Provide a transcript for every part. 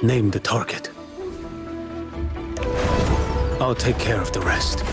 Name the target. I'll take care of the rest.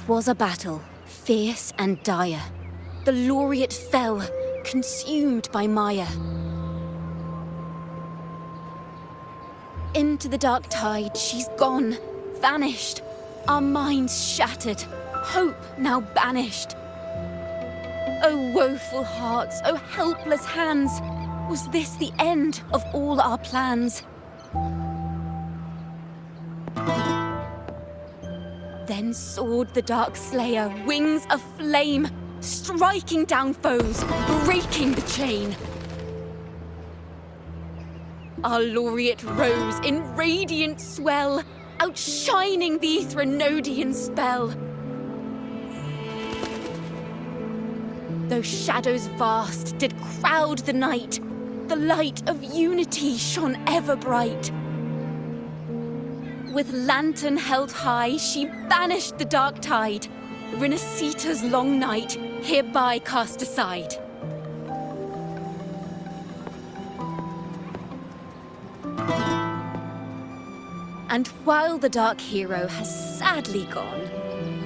Was a battle, fierce and dire. The laureate fell, consumed by mire. Into the dark tide she's gone, vanished. Our minds shattered, hope now banished. Oh woeful hearts, oh helpless hands, was this the end of all our plans? Then soared the dark slayer, wings aflame, striking down foes, breaking the chain. Our laureate rose in radiant swell, outshining the Threnodian spell. Though shadows vast did crowd the night, the light of unity shone ever bright. With lantern held high, she banished the dark tide, Renacita's long night, hereby cast aside. And while the dark hero has sadly gone,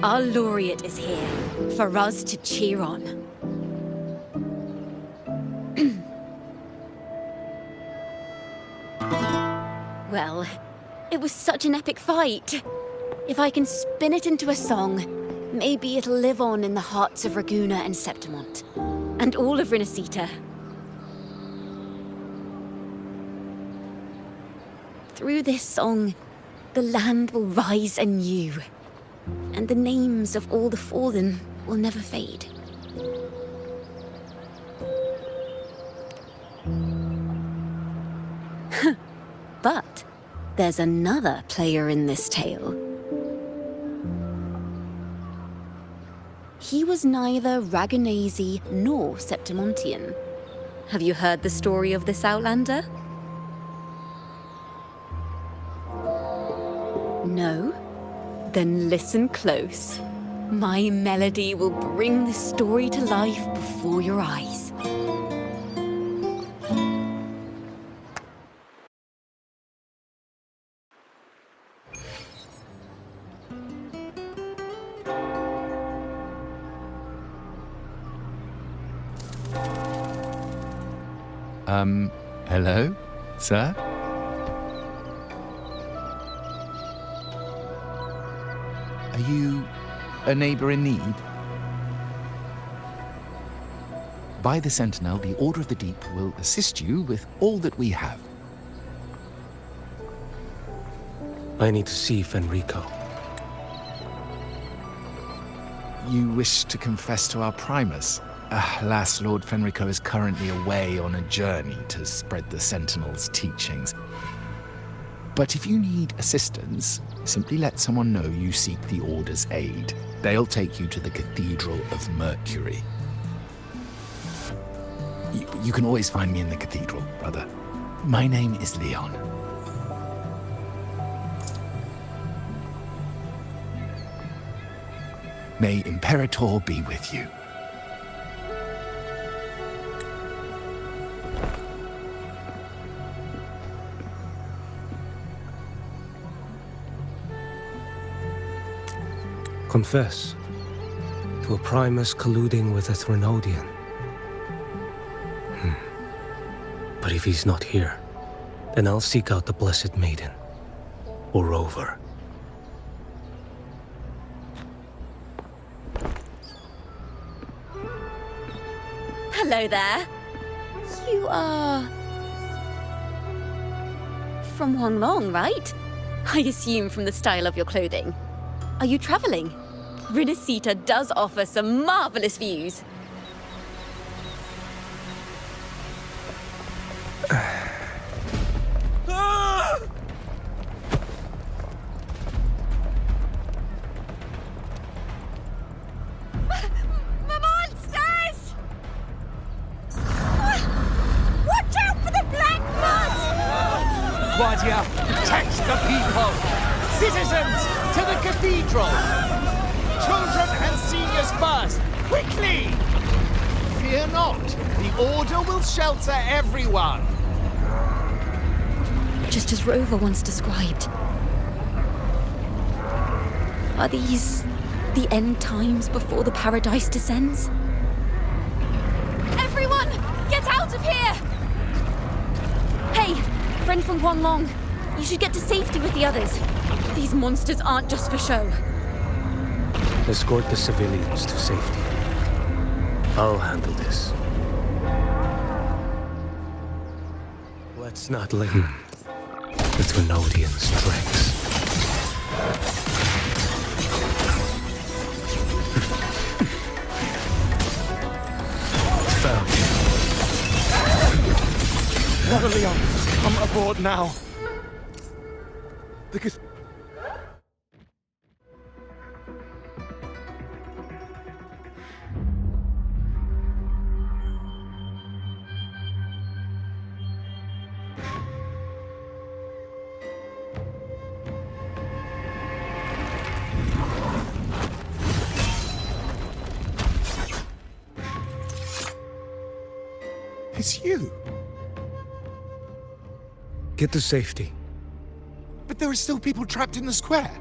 our laureate is here for us to cheer on. Well, it was such an epic fight. If I can spin it into a song, maybe it'll live on in the hearts of Raguna and Septimont, and all of Renacita. Through this song, the land will rise anew, and the names of all the fallen will never fade. But there's another player in this tale. He was neither Ragunese nor Septimontian. Have you heard the story of this outlander? No? Then listen close. My melody will bring the story to life before your eyes. Hello, sir? Are you a neighbor in need? By the Sentinel, the Order of the Deep will assist you with all that we have. I need to see Fenrico. You wish to confess to our Primus? Alas, Lord Fenrico is currently away on a journey to spread the Sentinel's teachings. But if you need assistance, simply let someone know you seek the Order's aid. They'll take you to the Cathedral of Mercury. You can always find me in the Cathedral, brother. My name is Leon. May Imperator be with you. Confess to a Primus colluding with a Threnodian. But if he's not here, then I'll seek out the Blessed Maiden, or Rover. Hello there. You are... from Huanglong, right? I assume from the style of your clothing. Are you traveling? Rinasita does offer some marvelous views. Guardia, protect the people! Citizens, to the cathedral! Children and seniors first! Quickly! Fear not, the Order will shelter everyone! Just as Rover once described. Are these the end times before the paradise descends? Everyone, get out of here! Hey! Friend from Huanglong, you should get to safety with the others. These monsters aren't just for show. Escort the civilians to safety. I'll handle this. Let's not let the Trinodians' tricks. Found you. Brother Leon, come aboard now. Because... It's you. Get to safety. But there are still people trapped in the square.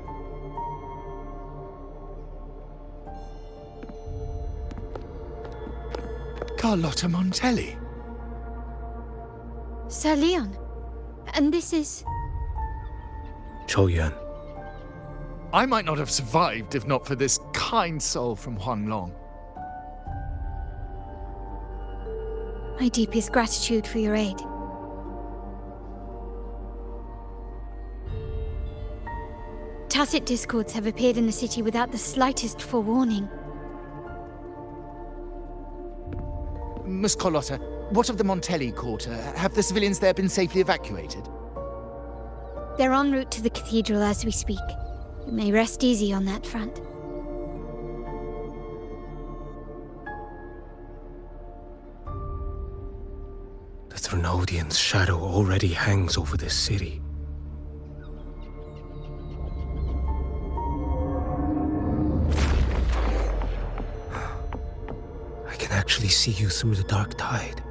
Carlotta Montelli. Sir Leon. And this is... Qiuyuan. I might not have survived if not for this kind soul from Huanglong. My deepest gratitude for your aid. Tacit discords have appeared in the city without the slightest forewarning. Miss Carlotta, what of the Montelli quarter? Have the civilians there been safely evacuated? They're en route to the cathedral as we speak. You may rest easy on that front. The Trinodian's shadow already hangs over this city. I can actually see you through the dark tide.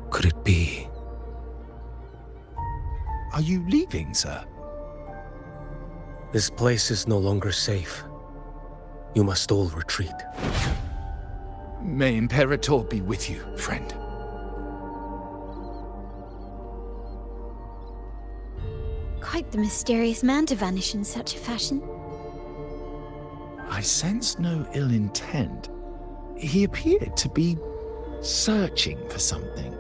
Could it be? Are you leaving, sir? This place is no longer safe. You must all retreat. May Imperator be with you, friend. Quite the mysterious man to vanish in such a fashion. I sense no ill intent. He appeared to be searching for something.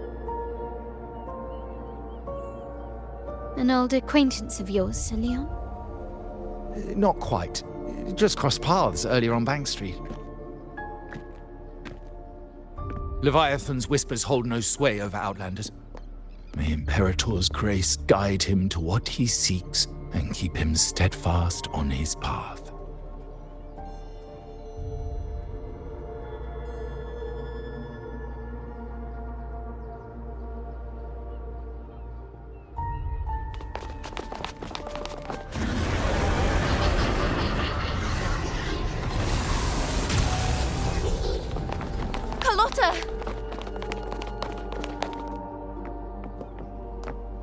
An old acquaintance of yours, Sir Leon? Not quite. Just crossed paths earlier on Bank Street. Leviathan's whispers hold no sway over Outlanders. May Imperator's grace guide him to what he seeks and keep him steadfast on his path.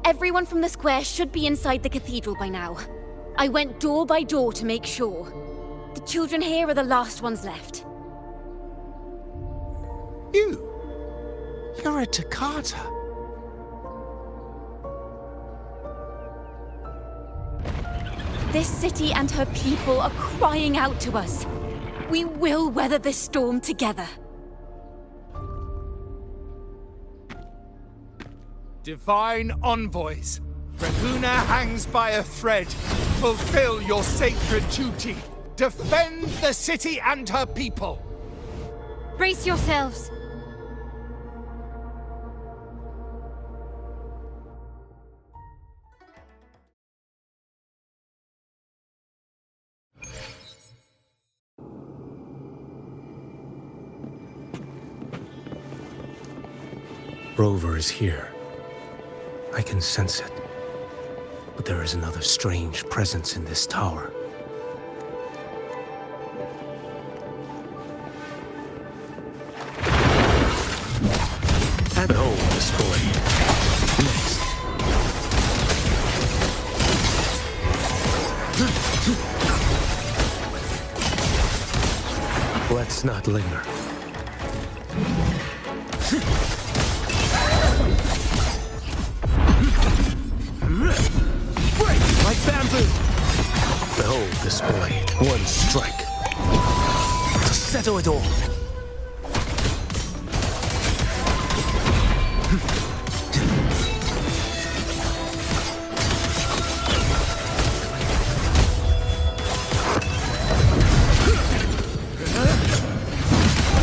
Everyone from the square should be inside the cathedral by now. I went door by door to make sure. The children here are the last ones left. You're a Toccata. This city and her people are crying out to us. We will weather this storm together. Divine envoys, Raghuna hangs by a thread. Fulfill your sacred duty. Defend the city and her people. Brace yourselves. Rover is here. I can sense it. But there is another strange presence in this tower. And oh, this boy. Next. Let's not linger. Like bamboo! Behold this blade. One strike. To settle it all.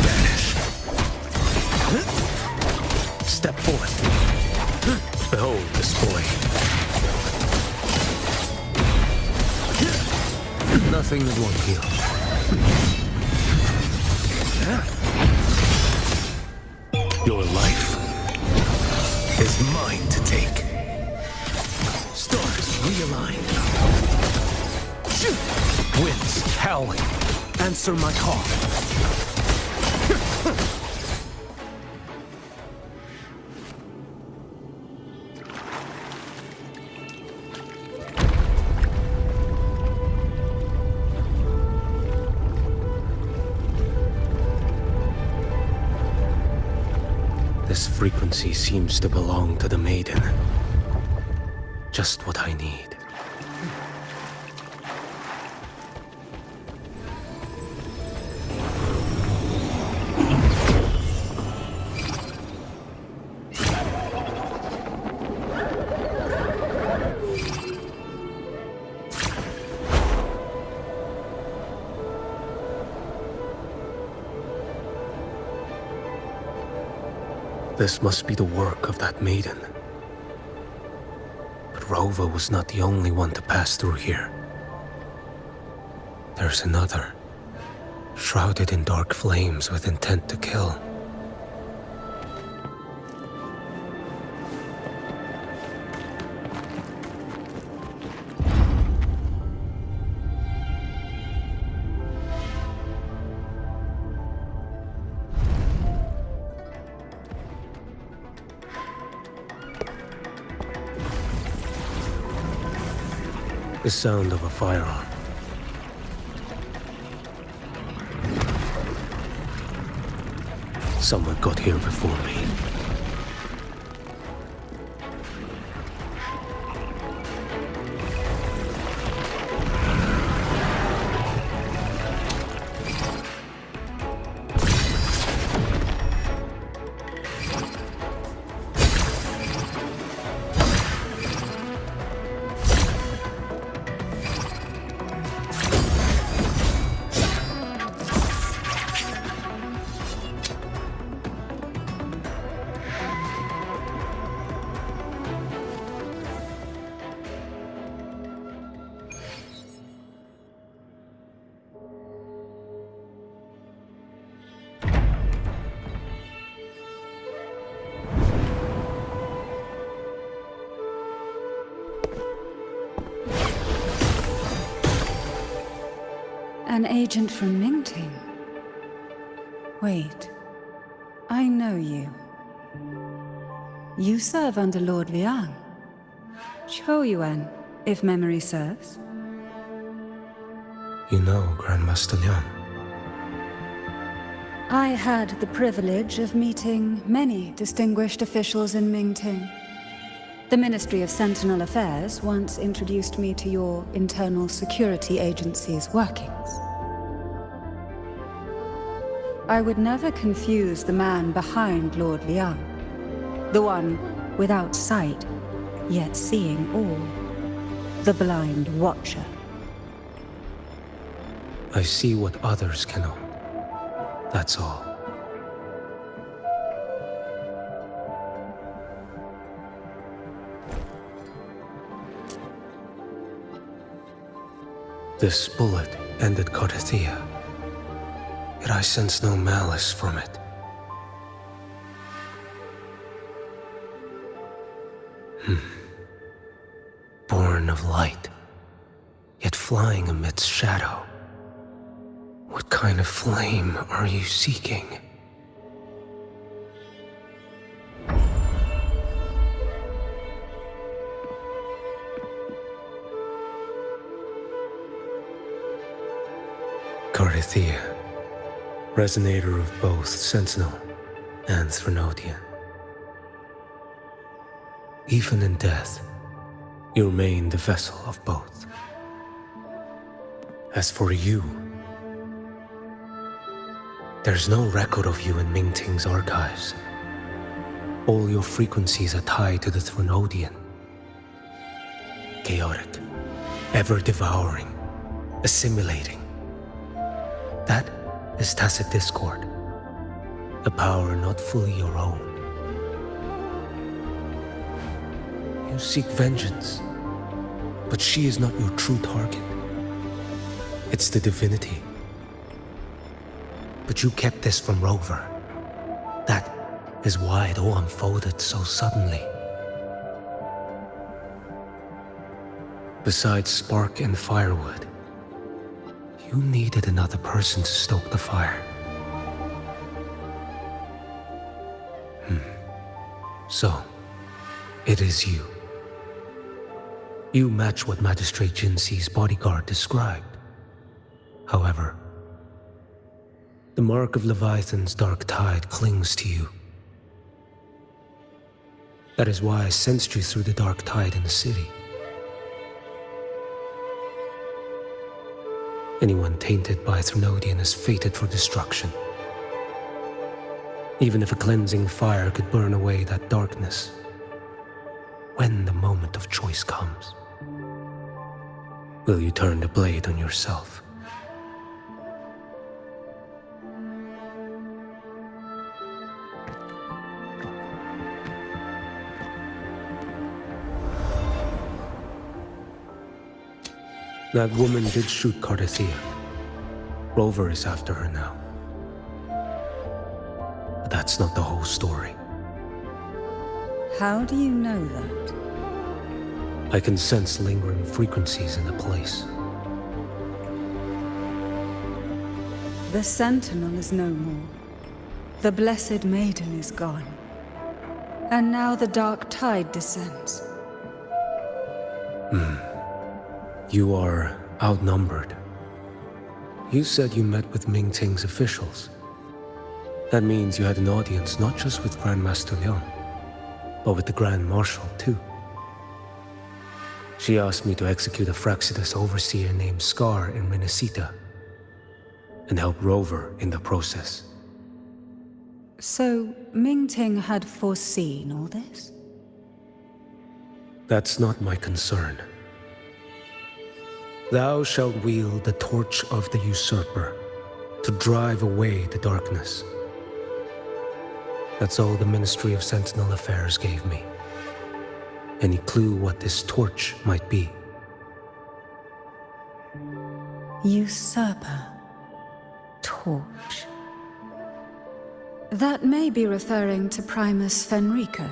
Vanish. Step forth. Behold this blade. Nothing that won't heal. Your life is mine to take. Stars realign. Winds howling. Answer my call. This frequency seems to belong to the maiden. Just what I need. This must be the work of that maiden. But Rova was not the only one to pass through here. There's another, shrouded in dark flames with intent to kill. The sound of a firearm. Someone got here before me. An agent from Mingting? Wait, I know you. You serve under Lord Liang. Qiuyuan, if memory serves. You know Grandmaster Liang. I had the privilege of meeting many distinguished officials in Mingting. The Ministry of Sentinel Affairs once introduced me to your internal security agency's workings. I would never confuse the man behind Lord Liang, the one without sight, yet seeing all. The blind watcher. I see what others cannot. That's all. This bullet ended Carthia, yet I sense no malice from it. Born of light, yet flying amidst shadow. What kind of flame are you seeking? Carthia, resonator of both Sentinel and Threnodian. Even in death, you remain the vessel of both. As for you, there's no record of you in Mingting's archives. All your frequencies are tied to the Threnodian. Chaotic, ever-devouring, assimilating. That is tacit discord, a power not fully your own. You seek vengeance, but she is not your true target. It's the divinity. But you kept this from Rover. That is why it all unfolded so suddenly. Besides spark and firewood, you needed another person to stoke the fire. So, it is you. You match what Magistrate Jinxi's bodyguard described. However, the mark of Leviathan's dark tide clings to you. That is why I sensed you through the dark tide in the city. Anyone tainted by Threnodian is fated for destruction. Even if a cleansing fire could burn away that darkness, when the moment of choice comes, will you turn the blade on yourself? That woman did shoot Carthia. Rover is after her now. But that's not the whole story. How do you know that? I can sense lingering frequencies in the place. The Sentinel is no more. The Blessed Maiden is gone. And now the dark tide descends. You are outnumbered. You said you met with Mingting's officials. That means you had an audience not just with Grandmaster Leon, but with the Grand Marshal too. She asked me to execute a Fraxidus overseer named Scar in Renacita, and help Rover in the process. So, Mingting had foreseen all this? That's not my concern. Thou shalt wield the torch of the usurper to drive away the darkness. That's all the Ministry of Sentinel Affairs gave me. Any clue what this torch might be? Usurper. Torch. That may be referring to Primus Fenrico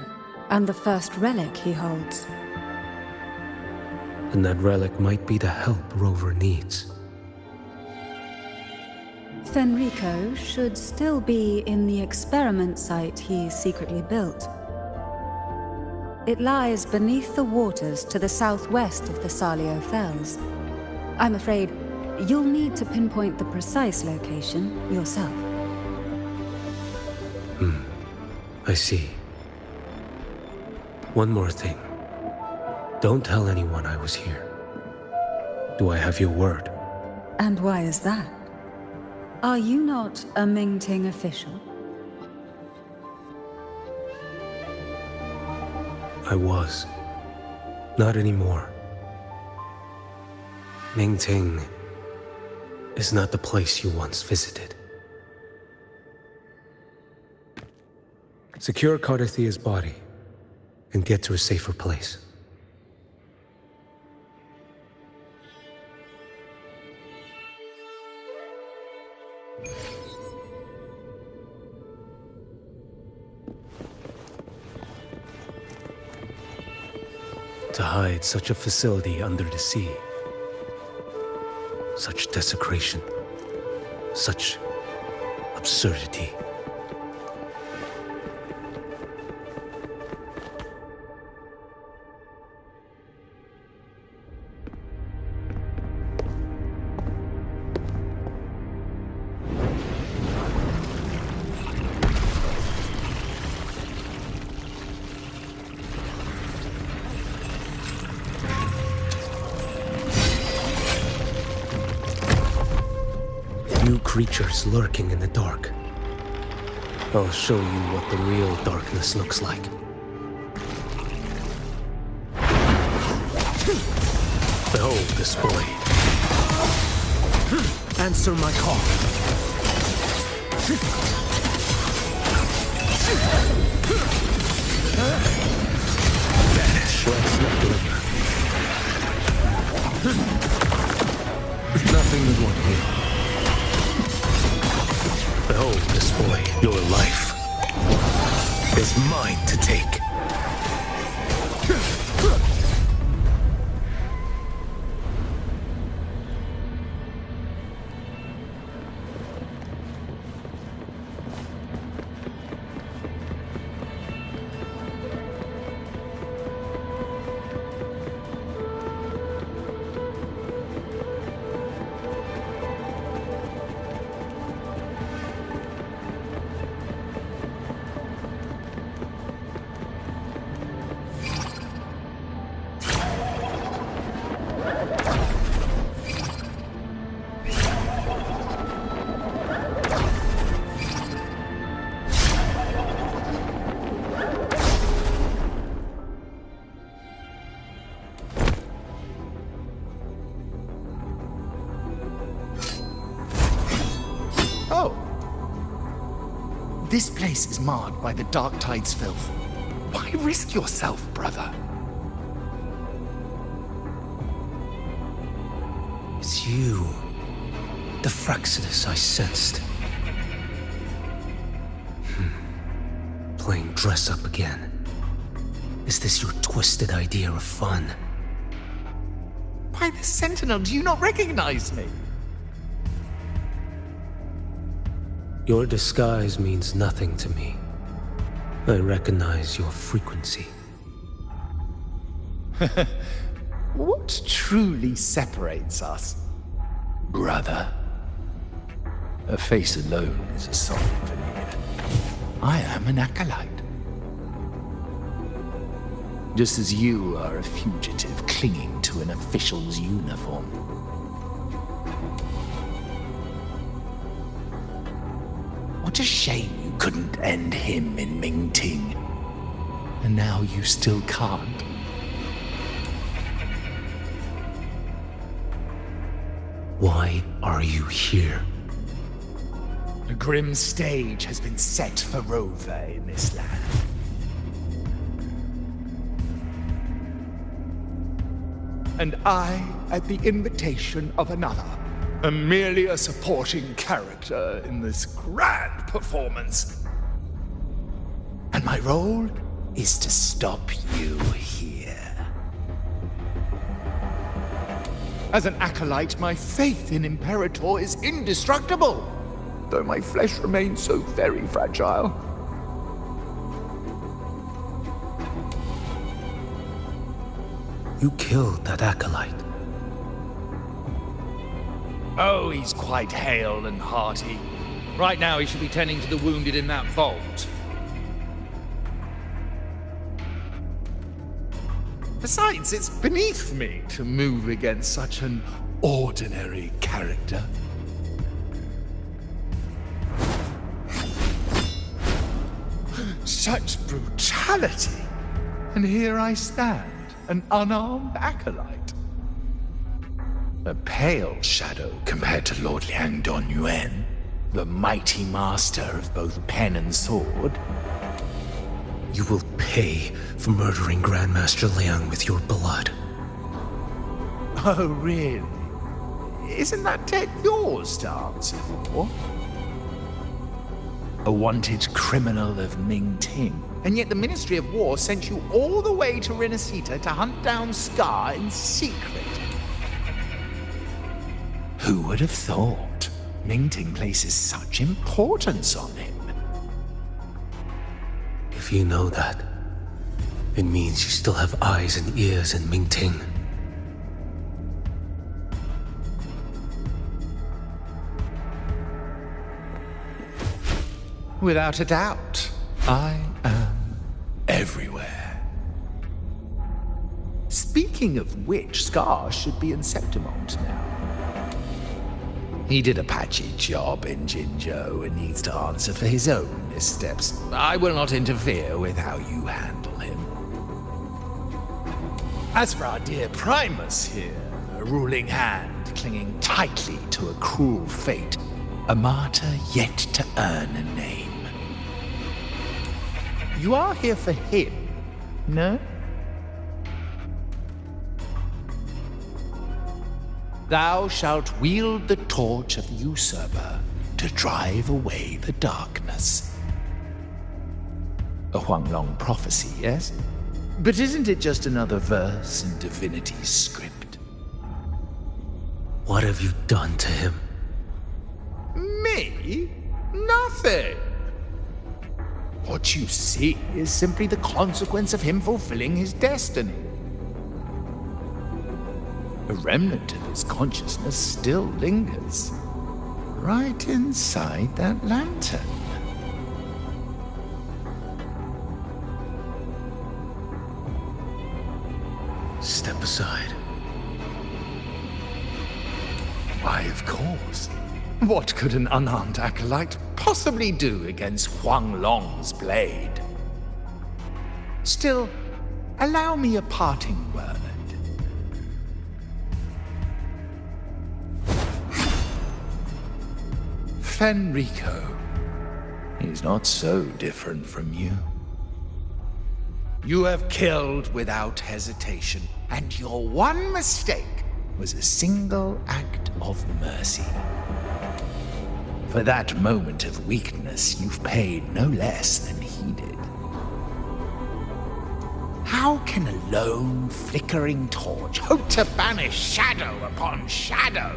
and the first relic he holds. And that relic might be the help Rover needs. Fenrico should still be in the experiment site he secretly built. It lies beneath the waters to the southwest of the Salio Fells. I'm afraid you'll need to pinpoint the precise location yourself. I see. One more thing. Don't tell anyone I was here. Do I have your word? And why is that? Are you not a Mingting official? I was. Not anymore. Mingting is not the place you once visited. Secure Cardathia's body and get to a safer place. To hide such a facility under the sea. Such desecration. Such absurdity. Creatures lurking in the dark. I'll show you what the real darkness looks like. Behold this boy. Answer my call. Vanish. Let's not linger. Nothing but one here. Behold this boy. Your life is mine to take. This place is marred by the Dark Tide's filth. Why risk yourself, brother? It's you. The Français I sensed. Playing dress up again. Is this your twisted idea of fun? Why, the Sentinel, do you not recognize me? Your disguise means nothing to me. I recognize your frequency. What truly separates us, brother? A face alone is a solid veneer. I am an acolyte. Just as you are a fugitive clinging to an official's uniform. What a shame you couldn't end him in Mingting. And now you still can't. Why are you here? A grim stage has been set for Rover in this land. And I, at the invitation of another, am merely a supporting character in this grand performance. And my role is to stop you here. As an acolyte, my faith in Imperator is indestructible, though my flesh remains so very fragile. You killed that acolyte. Oh, he's quite hale and hearty. Right now he should be tending to the wounded in that vault. Besides, it's beneath me to move against such an ordinary character. Such brutality! And here I stand, an unarmed acolyte. A pale shadow compared to Lord Liang Donyuan, the mighty master of both pen and sword. You will pay for murdering Grandmaster Liang with your blood. Oh, really? Isn't that debt yours to answer for? A wanted criminal of Ming Ting. And yet the Ministry of War sent you all the way to Renacita to hunt down Scar in secret. Who would have thought Ming Ting places such importance on him? If you know that, it means you still have eyes and ears in Ming Ting. Without a doubt, I am everywhere. Speaking of which, Scar should be in Septimont now. He did a patchy job in Jinzhou and needs to answer for his own missteps. I will not interfere with how you handle him. As for our dear Primus here, a ruling hand clinging tightly to a cruel fate, a martyr yet to earn a name. You are here for him, no? Thou shalt wield the torch of the usurper to drive away the darkness. A Huanglong prophecy, yes? But isn't it just another verse in Divinity's script? What have you done to him? Me? Nothing. What you see is simply the consequence of him fulfilling his destiny. A remnant of his consciousness still lingers, right inside that lantern. Step aside. Why, of course. What could an unarmed acolyte possibly do against Huanglong's blade? Still, allow me a parting word. Fenrico is not so different from you. You have killed without hesitation, and your one mistake was a single act of mercy. For that moment of weakness, you've paid no less than he did. How can a lone, flickering torch hope to banish shadow upon shadow?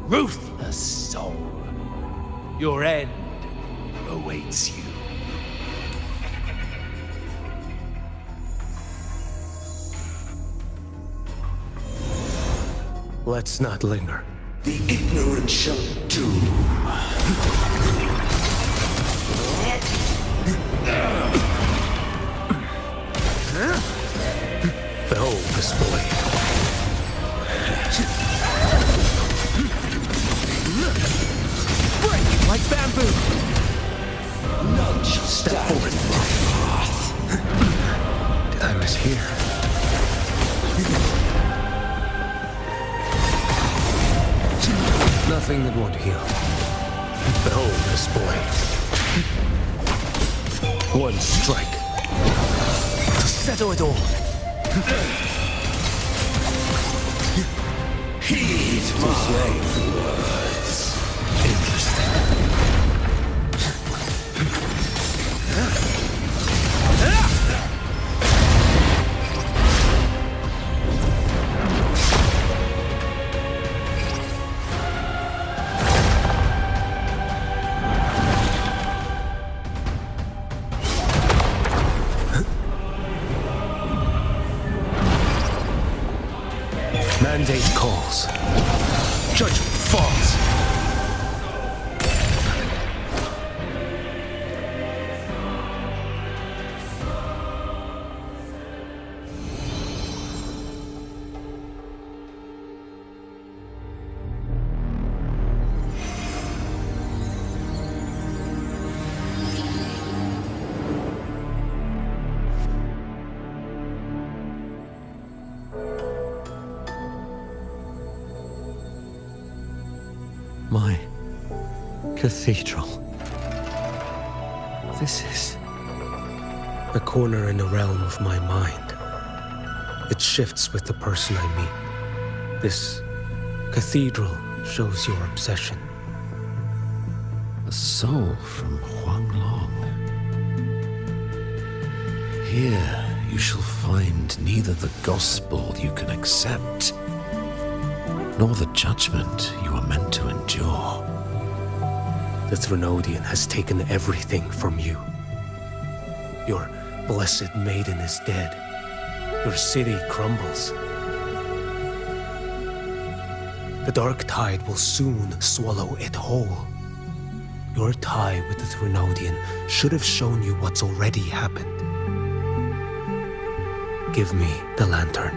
Ruthless soul, your end awaits you. Let's not linger. The ignorant shall do. Behold this blade. Break like bamboo! None shall Step stand forward. in my path. Did I mishear? Nothing that won't heal. Behold this blade. One strike to settle it all. Heed my words. Interesting. Mandate calls. Judgment falls. My cathedral. This is... a corner in the realm of my mind. It shifts with the person I meet. This cathedral shows your obsession. a soul from Huanglong. Here you shall find neither the gospel you can accept, nor the judgment you are meant to endure. The Threnodian has taken everything from you. Your blessed maiden is dead. Your city crumbles. The dark tide will soon swallow it whole. Your tie with the Threnodian should have shown you what's already happened. Give me the lantern.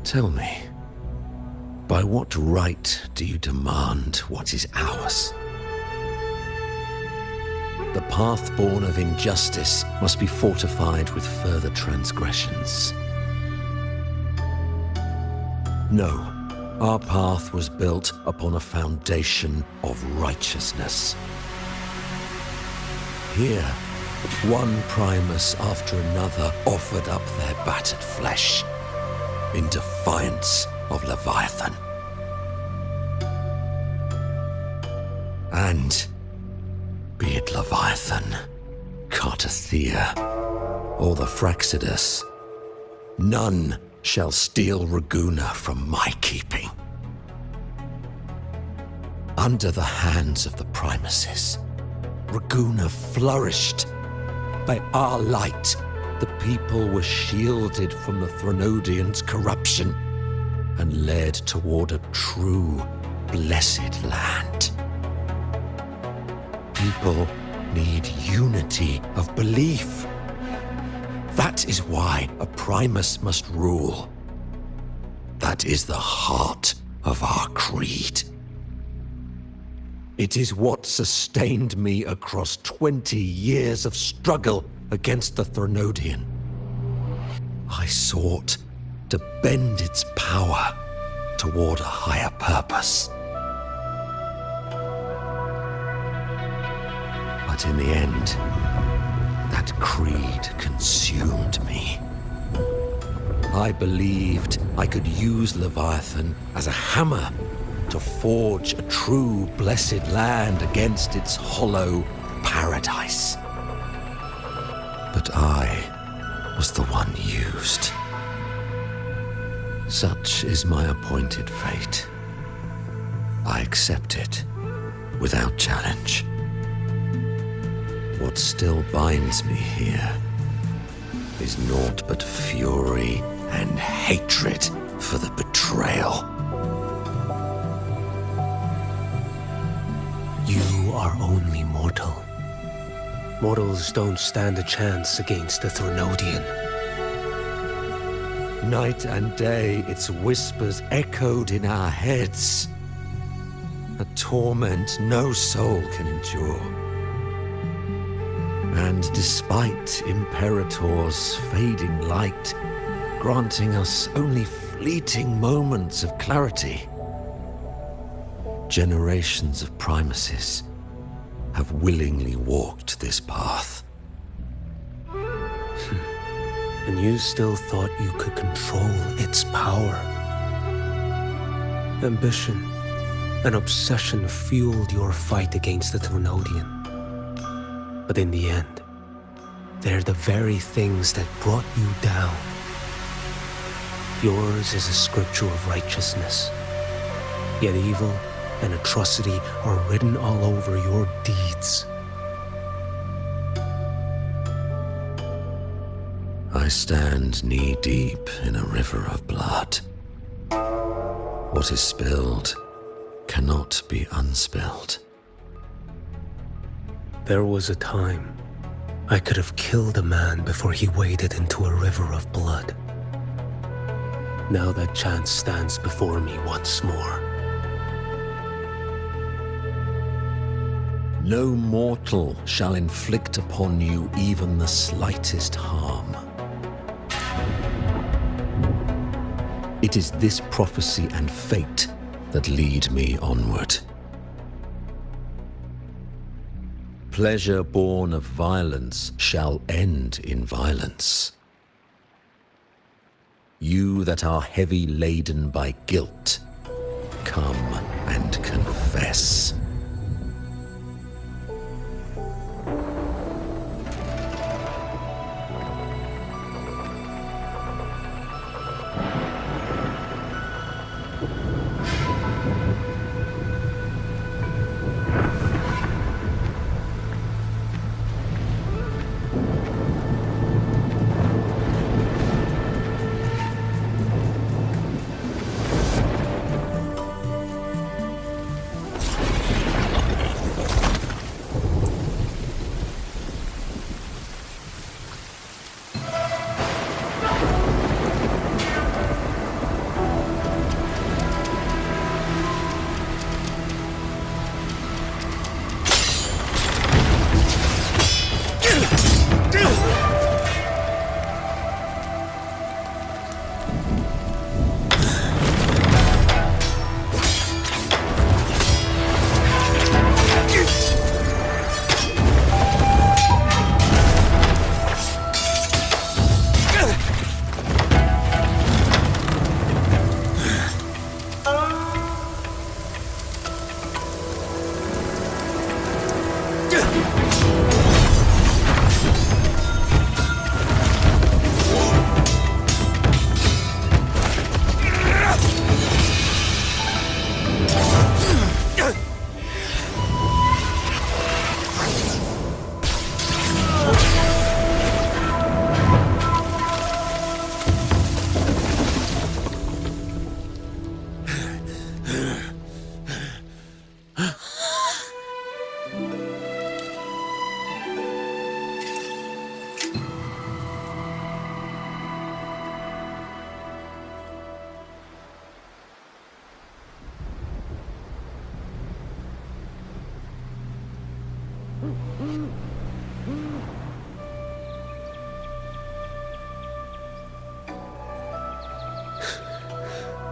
Tell me, by what right do you demand what is ours? The path born of injustice must be fortified with further transgressions. No, our path was built upon a foundation of righteousness. Here, one Primus after another offered up their battered flesh in defiance of Leviathan. And be it Leviathan, Cartathea, or the Fraxidus, none shall steal Raguna from my keeping. Under the hands of the Primuses, Raguna flourished. By our light, the people were shielded from the Threnodians' corruption and led toward a true, blessed land. People need unity of belief. That is why a Primus must rule. That is the heart of our creed. It is what sustained me across 20 years of struggle against the Threnodian. I sought to bend its power toward a higher purpose. But in the end, that creed consumed me. I believed I could use Leviathan as a hammer to forge a true blessed land against its hollow paradise. But I was the one used. Such is my appointed fate. I accept it without challenge. What still binds me here is naught but fury and hatred for the betrayal. You are only mortal. Mortals don't stand a chance against the Threnodian. Night and day, its whispers echoed in our heads. A torment no soul can endure. And despite Imperator's fading light, granting us only fleeting moments of clarity, generations of Primuses have willingly walked this path. And you still thought you could control its power. Ambition and obsession fueled your fight against the Threnodian. But in the end, they're the very things that brought you down. Yours is a scripture of righteousness, yet evil and atrocity are written all over your deeds. I stand knee-deep in a river of blood. What is spilled cannot be unspilled. There was a time I could have killed a man before he waded into a river of blood. Now that chance stands before me once more. No mortal shall inflict upon you even the slightest harm. It is this prophecy and fate that lead me onward. Pleasure born of violence shall end in violence. You that are heavy laden by guilt, come and confess.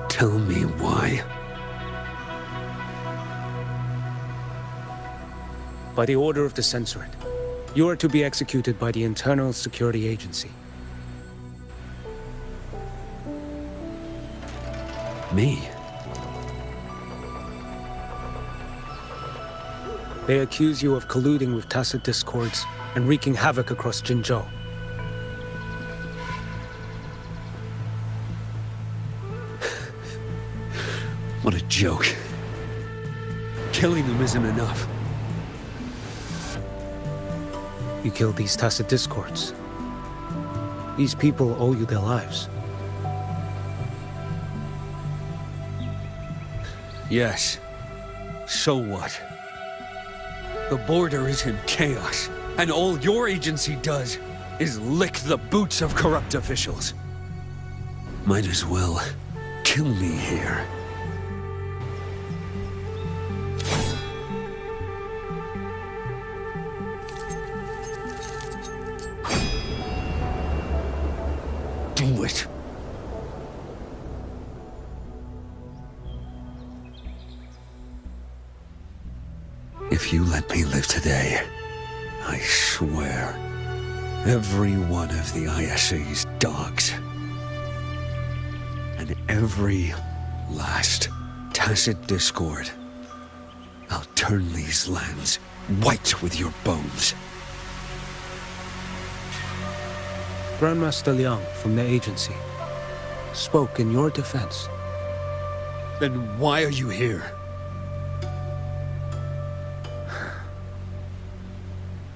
Tell me why. By the order of the Censorate, you are to be executed by the Internal Security Agency. Me? They accuse you of colluding with tacit discords and wreaking havoc across Jinzhou. What a joke. Killing them isn't enough. You killed these tacit discords. These people owe you their lives. Yes. So what? The border is in chaos, and all your agency does is lick the boots of corrupt officials. Might as well kill me here. Do it. If you let me live today, I swear, every one of the ISA's dogs, and every last tacit discord, I'll turn these lands white with your bones. Grandmaster Liang from the agency spoke in your defense. Then why are you here?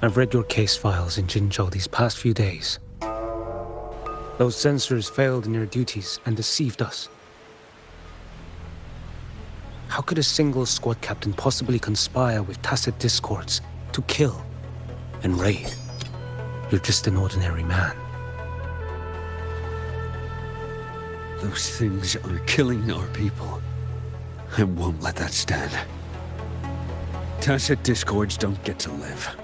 I've read your case files in Jinzhou these past few days. Those censors failed in their duties and deceived us. How could a single squad captain possibly conspire with tacit discords to kill and raid? You're just an ordinary man. Those things are killing our people. I won't let that stand. Tacit discords don't get to live.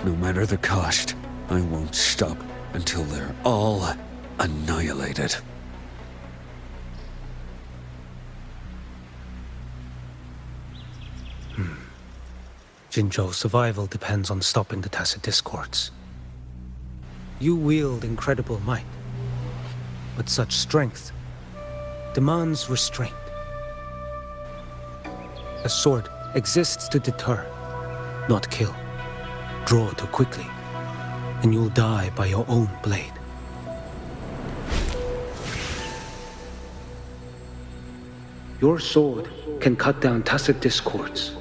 No matter the cost, I won't stop until they're all annihilated. Jinzhou's survival depends on stopping the tacit discords. You wield incredible might, but such strength demands restraint. A sword exists to deter, not kill. Draw too quickly, and you'll die by your own blade. Your sword can cut down tacit discords,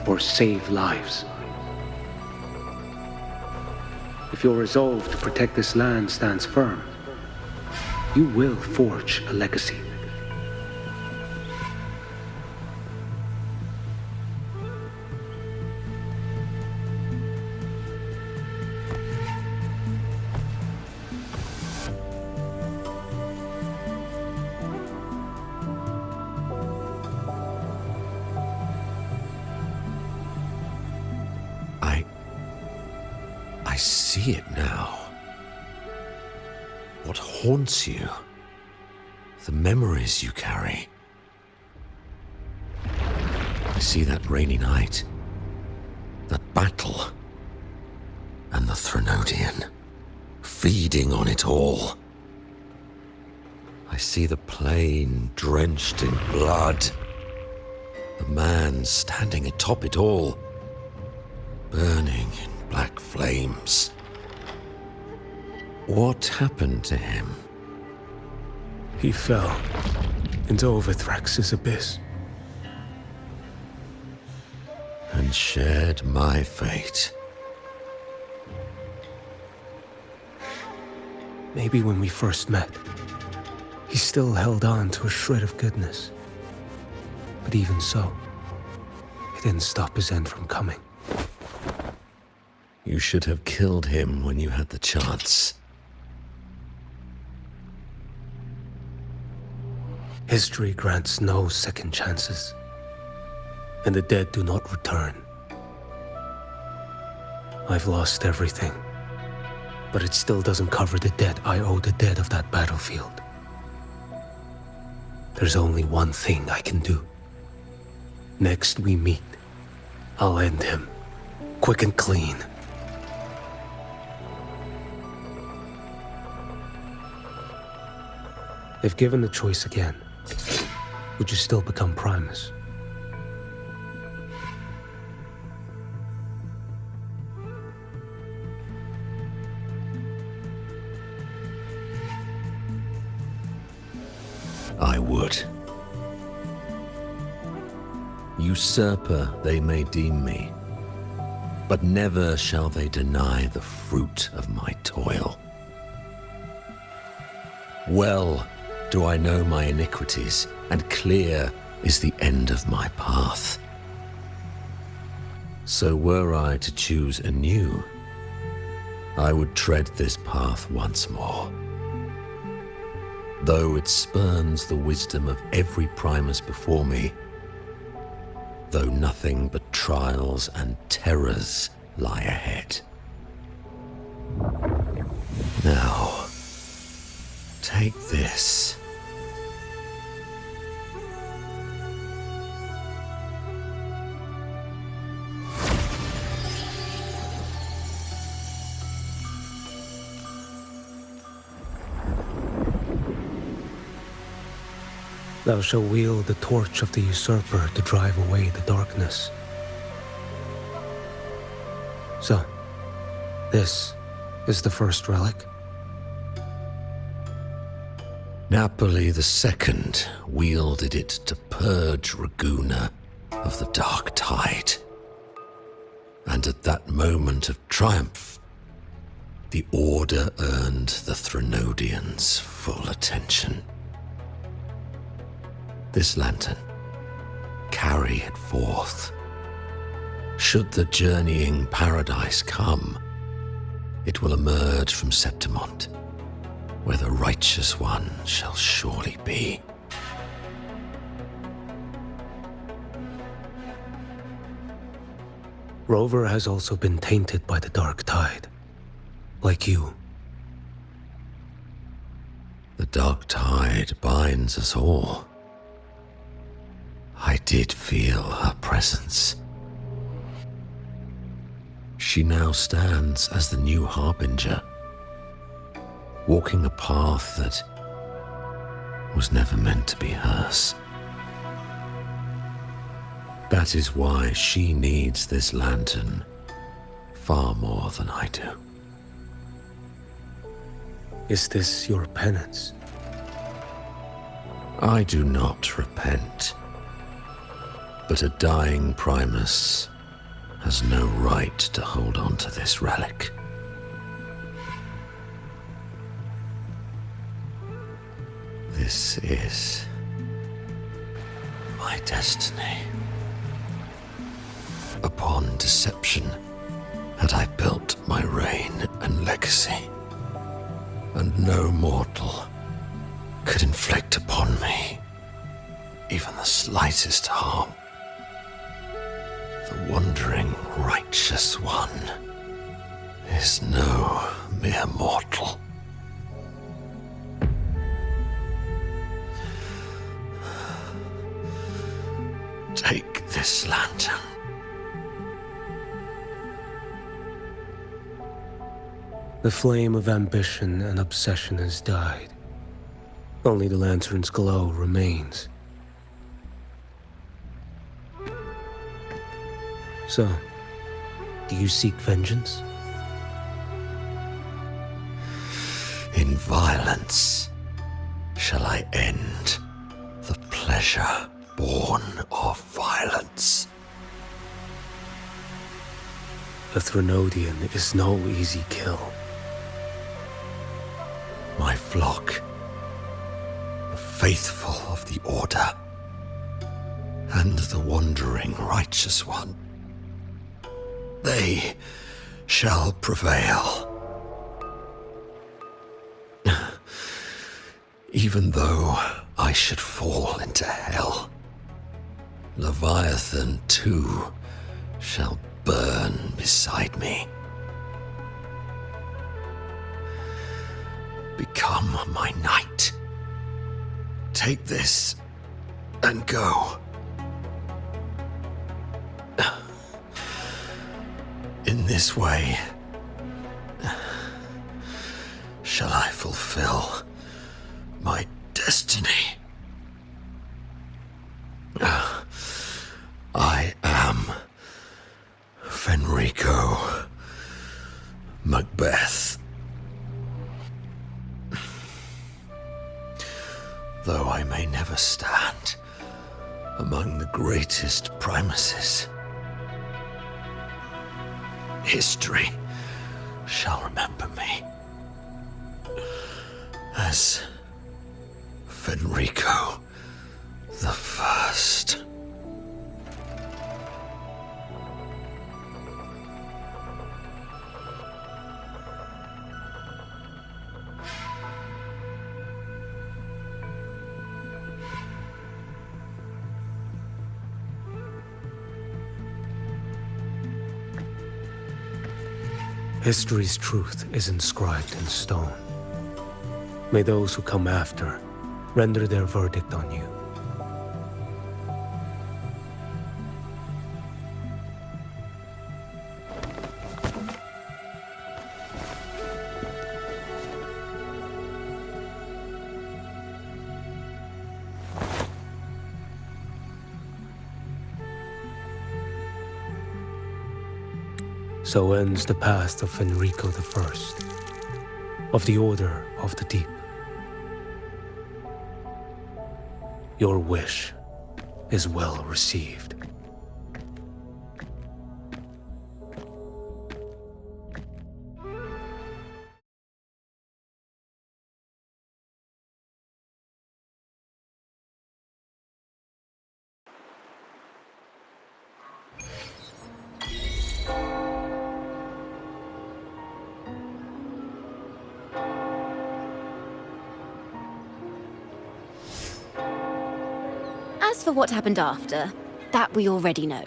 or save lives. If your resolve to protect this land stands firm, you will forge a legacy. I see it now. What haunts you? The memories you carry. I see that rainy night, that battle, and the Threnodian, feeding on it all. I see the plain drenched in blood, the man standing atop it all, burning in black flames. What happened to him? He fell into Overthrax's abyss. And shared my fate. Maybe when we first met, he still held on to a shred of goodness. But even so, it didn't stop his end from coming. You should have killed him when you had the chance. History grants no second chances, and the dead do not return. I've lost everything, but it still doesn't cover the debt I owe the dead of that battlefield. There's only one thing I can do. Next we meet, I'll end him, quick and clean. If given the choice again, would you still become Primus? I would. Usurper they may deem me, but never shall they deny the fruit of my toil. Well do I know my iniquities, and clear is the end of my path. So were I to choose anew, I would tread this path once more. Though it spurns the wisdom of every Primus before me, though nothing but trials and terrors lie ahead. Now, take this. Thou shalt wield the torch of the usurper to drive away the darkness. So, this is the first relic? Napoli II wielded it to purge Raguna of the dark tide. And at that moment of triumph, the Order earned the Threnodians' full attention. This lantern, carry it forth. Should the journeying paradise come, it will emerge from Septimont, where the righteous one shall surely be. Rover has also been tainted by the dark tide, like you. The dark tide binds us all. I did feel her presence. She now stands as the new harbinger, walking a path that was never meant to be hers. That is why she needs this lantern far more than I do. Is this your penance? I do not repent, but a dying Primus has no right to hold on to this relic. This is my destiny. Upon deception had I built my reign and legacy, and no mortal could inflict upon me even the slightest harm. The wandering righteous one is no mere mortal. Take this lantern. The flame of ambition and obsession has died. Only the lantern's glow remains. So, do you seek vengeance? In violence shall I end the pleasure born of violence. A Threnodian is no easy kill. My flock, the faithful of the Order, and the wandering righteous one, they shall prevail. Even though I should fall into hell, Leviathan too shall burn beside me. Become my knight. Take this and go. In this way, shall I fulfill my destiny. I am Fenrico Macbeth. Though I may never stand among the greatest Primuses, history shall remember me as Fenrico the First. History's truth is inscribed in stone. May those who come after render their verdict on you. So ends the path of Fenrico I, of the Order of the Deep. Your wish is well received. As for what happened after, that we already know.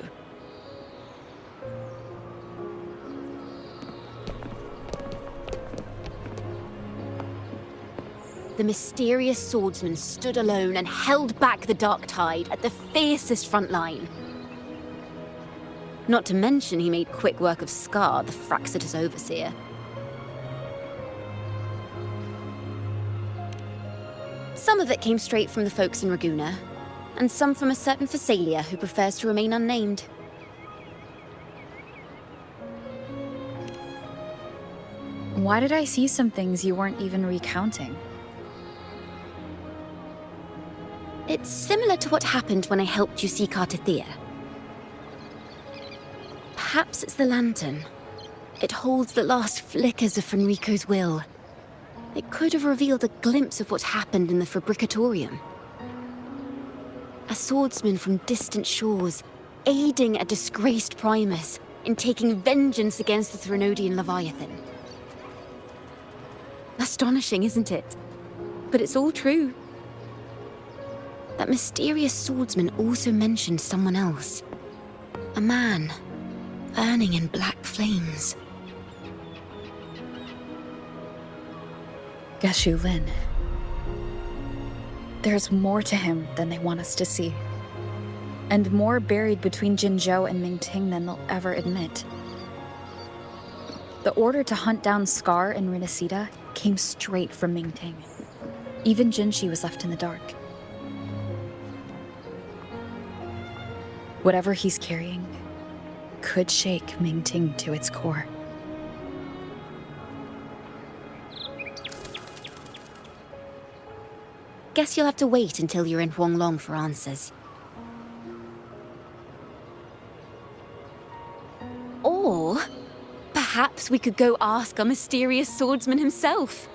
The mysterious swordsman stood alone and held back the dark tide at the fiercest front line. Not to mention he made quick work of Scar, the Fraxitus overseer. Some of it came straight from the folks in Raguna, and some from a certain Phasalia who prefers to remain unnamed. Why did I see some things you weren't even recounting? It's similar to what happened when I helped you seek Artithea. Perhaps it's the lantern. It holds the last flickers of Fenrico's will. It could have revealed a glimpse of what happened in the Fabricatorium. A swordsman from distant shores, aiding a disgraced Primus in taking vengeance against the Threnodian Leviathan. Astonishing, isn't it? But it's all true. That mysterious swordsman also mentioned someone else. A man, burning in black flames. Qiuyuan. There's more to him than they want us to see. And more buried between Jinzhou and Mingting than they'll ever admit. The order to hunt down Scar and Renacita came straight from Mingting. Even Jinshi was left in the dark. Whatever he's carrying could shake Mingting to its core. Guess you'll have to wait until you're in Huanglong for answers. Or perhaps we could go ask our mysterious swordsman himself.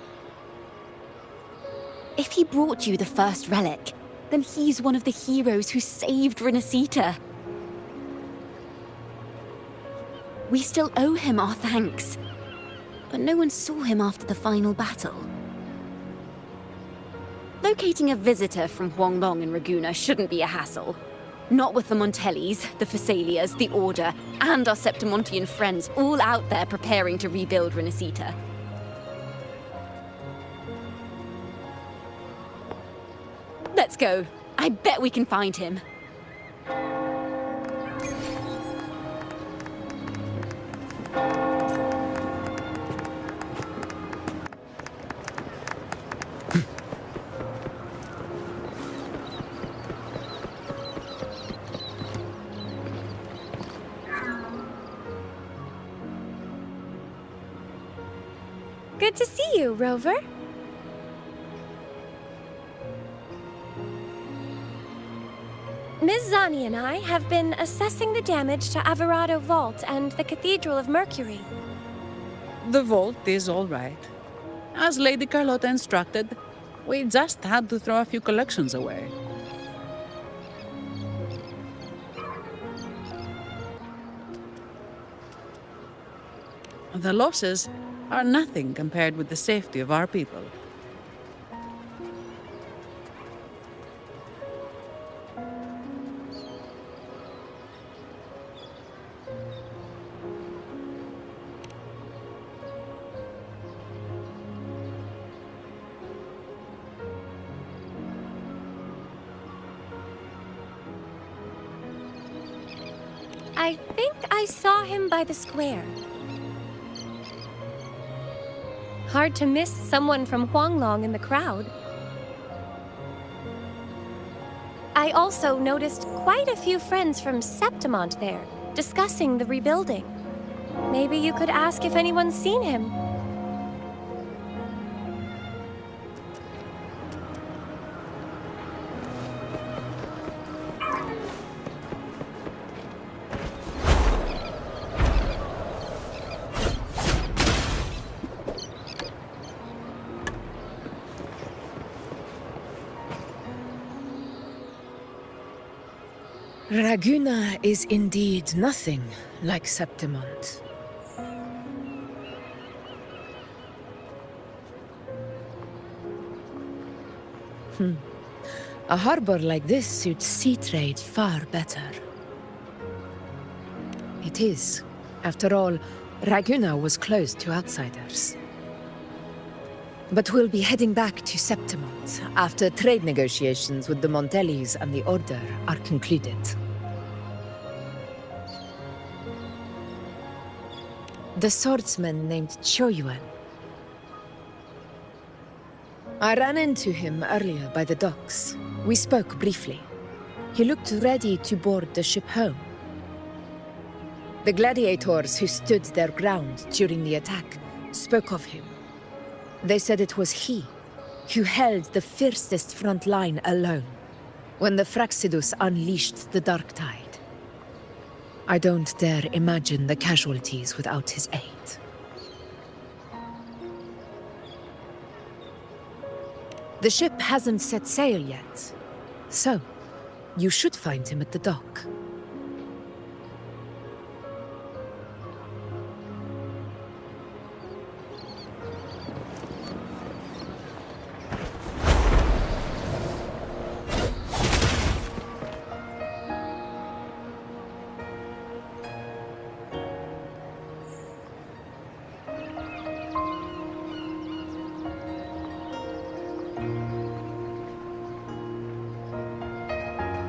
If he brought you the first relic, then he's one of the heroes who saved Renacita. We still owe him our thanks, but no one saw him after the final battle. Locating a visitor from Huanglong and Raguna shouldn't be a hassle. Not with the Montellis, the Phasalias, the Order, and our Septimontian friends all out there preparing to rebuild Renacita. Let's go. I bet we can find him. Good to see you, Rover. Ms. Zani and I have been assessing the damage to Averado Vault and the Cathedral of Mercury. The vault is all right. As Lady Carlotta instructed, we just had to throw a few collections away. The losses are nothing compared with the safety of our people. I think I saw him by the square. Hard to miss someone from Huanglong in the crowd. I also noticed quite a few friends from Septimont there, discussing the rebuilding. Maybe you could ask if anyone's seen him. Raguna is indeed nothing like Septimont. A harbor like this suits sea trade far better. It is. After all, Raguna was closed to outsiders. But we'll be heading back to Septimont after trade negotiations with the Montellis and the Order are concluded. The swordsman named Qiuyuan. I ran into him earlier by the docks. We spoke briefly. He looked ready to board the ship home. The gladiators who stood their ground during the attack spoke of him. They said it was he who held the fiercest front line alone when the Fraxidus unleashed the Dark Tide. I don't dare imagine the casualties without his aid. The ship hasn't set sail yet, so you should find him at the dock.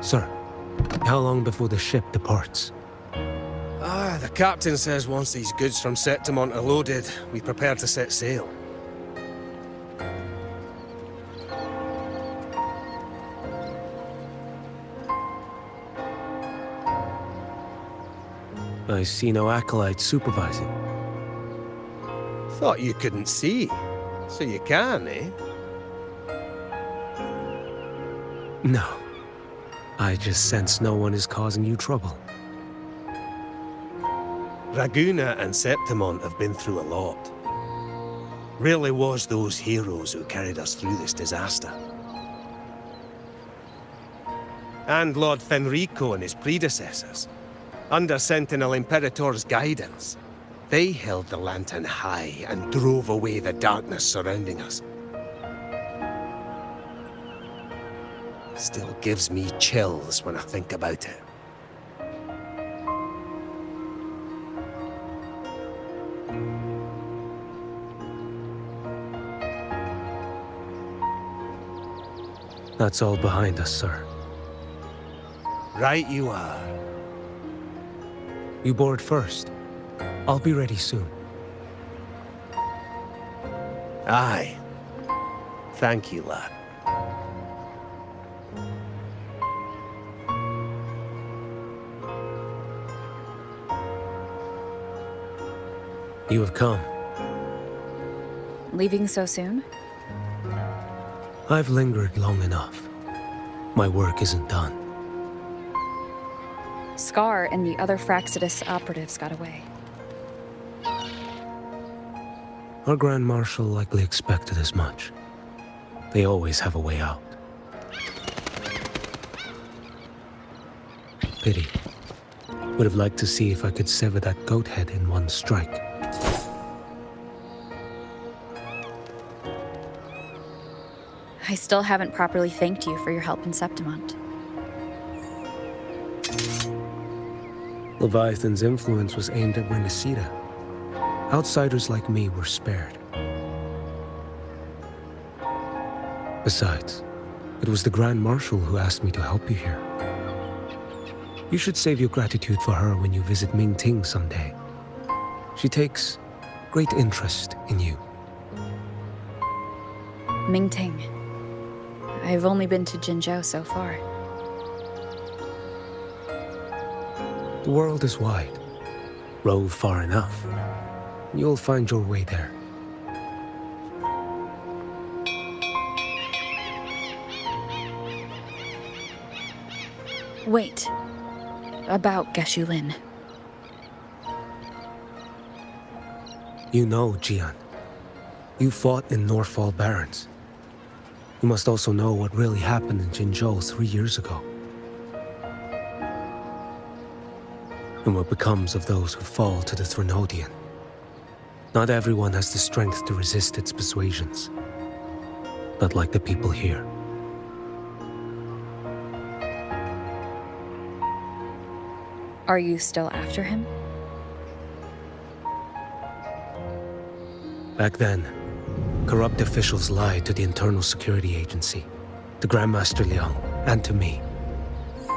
Sir, how long before the ship departs? The captain says once these goods from Septimont are loaded, we prepare to set sail. I see no acolytes supervising. Thought you couldn't see, so you can, eh? No. I just sense no one is causing you trouble. Raguna and Septimont have been through a lot. Really was those heroes who carried us through this disaster. And Lord Fenrico and his predecessors. Under Sentinel Imperator's guidance, they held the lantern high and drove away the darkness surrounding us. Still gives me chills when I think about it. That's all behind us, sir. Right you are. You board first. I'll be ready soon. Aye. Thank you, lad. You have come. Leaving so soon? I've lingered long enough. My work isn't done. Scar and the other Fraxidus operatives got away. Our Grand Marshal likely expected as much. They always have a way out. Pity. Would have liked to see if I could sever that goat head in one strike. I still haven't properly thanked you for your help in Septimont. Leviathan's influence was aimed at Renacida. Outsiders like me were spared. Besides, it was the Grand Marshal who asked me to help you here. You should save your gratitude for her when you visit Mingting someday. She takes great interest in you. Mingting. I've only been to Jinzhou so far. The world is wide. Rove far enough. You'll find your way there. Wait. About Qiuyuan. You know, Qiuyuan. You fought in Northfall Barrens. You must also know what really happened in Jinzhou 3 years ago. And what becomes of those who fall to the Threnodian. Not everyone has the strength to resist its persuasions. Not like the people here. Are you still after him? Back then, corrupt officials lied to the Internal Security Agency, to Grandmaster Liang, and to me.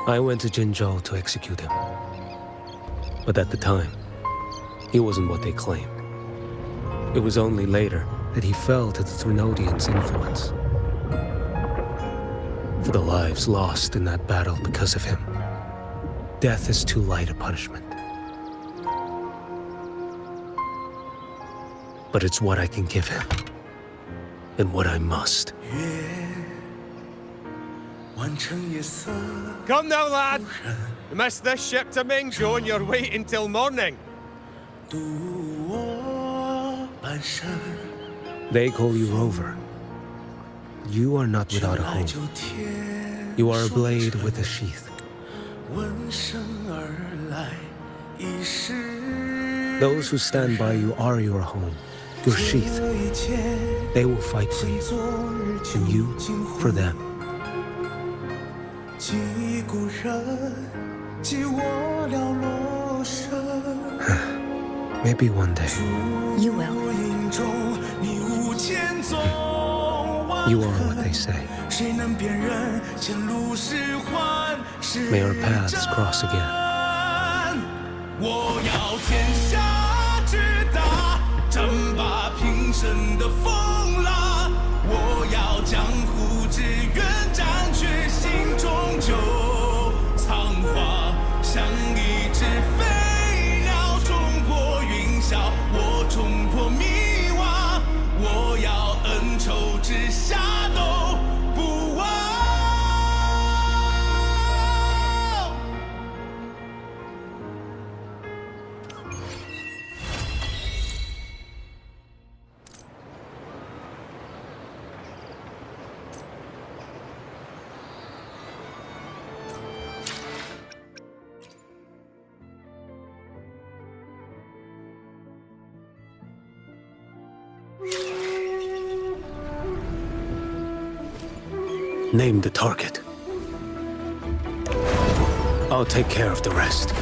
I went to Jinzhou to execute him. But at the time, He wasn't what they claimed. It was only later that he fell to the Thrunodians' influence. For the lives lost in that battle because of him, death is too light a punishment. But it's what I can give him, and what I must. Come now, lad! You missed this ship to Mingzhou and you're waiting till morning. They call you Rover. You are not without a home. You are a blade with a sheath. Those who stand by you are your home, your sheath. They will fight for you, and you for them. Maybe one day. You will. You are what they say. May our paths cross again. 我要天下之大，争霸平生的风浪。我要江湖之远占据心中就仓皇，像一只飞鸟冲破云霄，我冲破迷惘。我要恩仇之下都不忘。 Name the target. I'll take care of the rest.